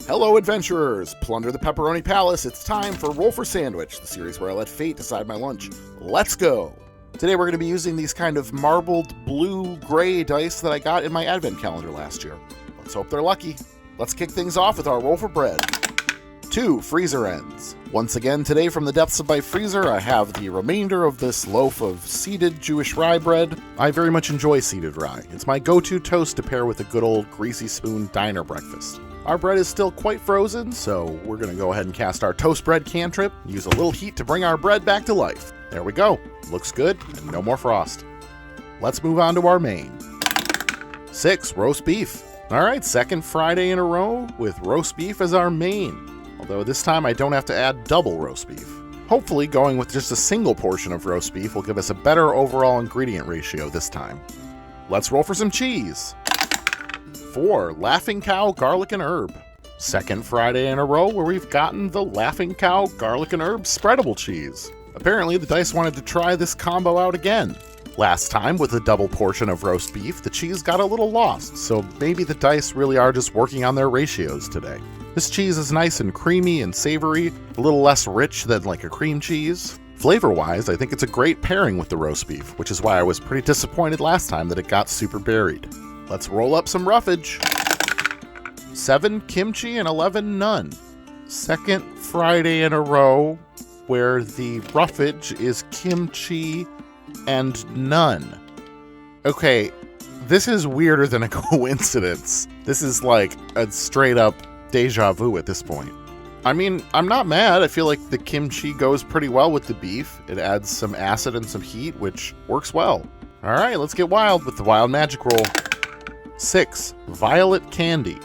Hello, adventurers! Plunder the Pepperoni Palace. It's time for Roll for Sandwich, the series where I let fate decide my lunch. Let's go! Today we're going to be using these kind of marbled blue-gray dice that I got in my advent calendar last year. Let's hope they're lucky. Let's kick things off with our roll for bread. 2 freezer ends. Once again, today from the depths of my freezer, I have the remainder of this loaf of seeded Jewish rye bread. I very much enjoy seeded rye. It's my go-to toast to pair with a good old greasy spoon diner breakfast. Our bread is still quite frozen, so we're going to go ahead and cast our toast bread cantrip, use a little heat to bring our bread back to life. There we go. Looks good, and no more frost. Let's move on to our main. 6 roast beef. Alright, second Friday in a row with roast beef as our main. Although this time I don't have to add double roast beef. Hopefully going with just a single portion of roast beef will give us a better overall ingredient ratio this time. Let's roll for some cheese. 4 Laughing Cow Garlic and Herb. Second Friday in a row where we've gotten the Laughing Cow Garlic and Herb spreadable cheese. Apparently the dice wanted to try this combo out again. Last time, with a double portion of roast beef, the cheese got a little lost, so maybe the dice really are just working on their ratios today. This cheese is nice and creamy and savory, a little less rich than like a cream cheese. Flavor-wise, I think it's a great pairing with the roast beef, which is why I was pretty disappointed last time that it got super buried. Let's roll up some roughage. 7 kimchi and 11 none. Second Friday in a row where the roughage is kimchi and none. Okay, this is weirder than a coincidence. This is like a straight up deja vu at this point. I mean, I'm not mad. I feel like the kimchi goes pretty well with the beef. It adds some acid and some heat, which works well. All right, let's get wild with the wild magic roll. 6 violet candy.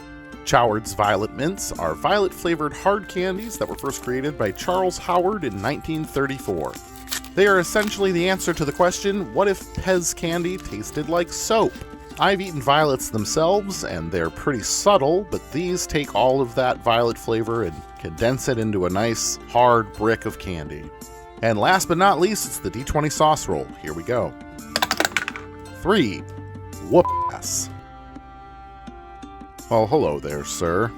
Choward's Violet Mints are violet-flavored hard candies that were first created by Charles Howard in 1934. They are essentially the answer to the question, what if Pez candy tasted like soap? I've eaten violets themselves, and they're pretty subtle, but these take all of that violet flavor and condense it into a nice, hard brick of candy. And last but not least, it's the D20 sauce roll. Here we go. 3 whoop-ass. Well, hello there, sir.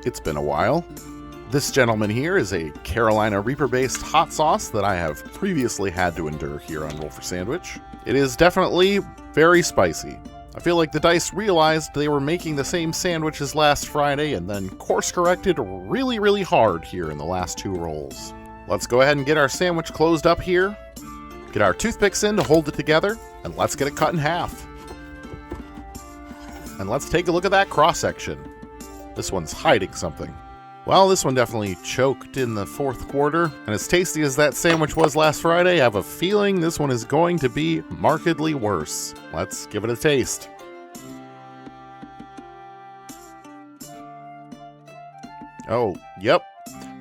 It's been a while. This gentleman here is a Carolina Reaper-based hot sauce that I have previously had to endure here on Roll for Sandwich. It is definitely very spicy. I feel like the dice realized they were making the same sandwich as last Friday and then course-corrected really, really hard here in the last 2 rolls. Let's go ahead and get our sandwich closed up here, get our toothpicks in to hold it together, and let's get it cut in half. And let's take a look at that cross-section. This one's hiding something. Well, this one definitely choked in the 4th quarter, and as tasty as that sandwich was last Friday, I have a feeling this one is going to be markedly worse. Let's give it a taste. Oh, yep.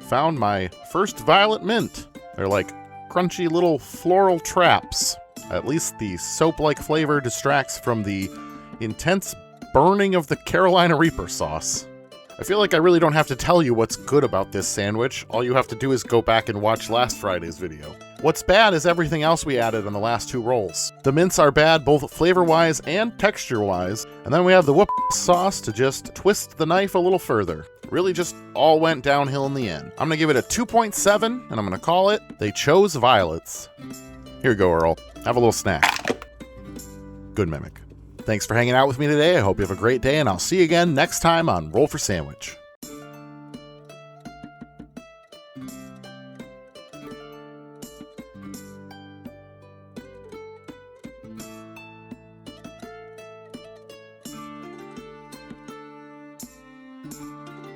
Found my first violet mint. They're like crunchy little floral traps. At least the soap-like flavor distracts from the intense burning of the Carolina Reaper sauce. I feel like I really don't have to tell you what's good about this sandwich. All you have to do is go back and watch last Friday's video. What's bad is everything else we added on the last 2 rolls. The mints are bad both flavor-wise and texture-wise, and then we have the whoop sauce to just twist the knife a little further. Really just all went downhill in the end. I'm gonna give it a 2.7, and I'm gonna call it They Chose Violets. Here you go, Earl. Have a little snack. Good mimic. Thanks for hanging out with me today. I hope you have a great day, and I'll see you again next time on Roll for Sandwich.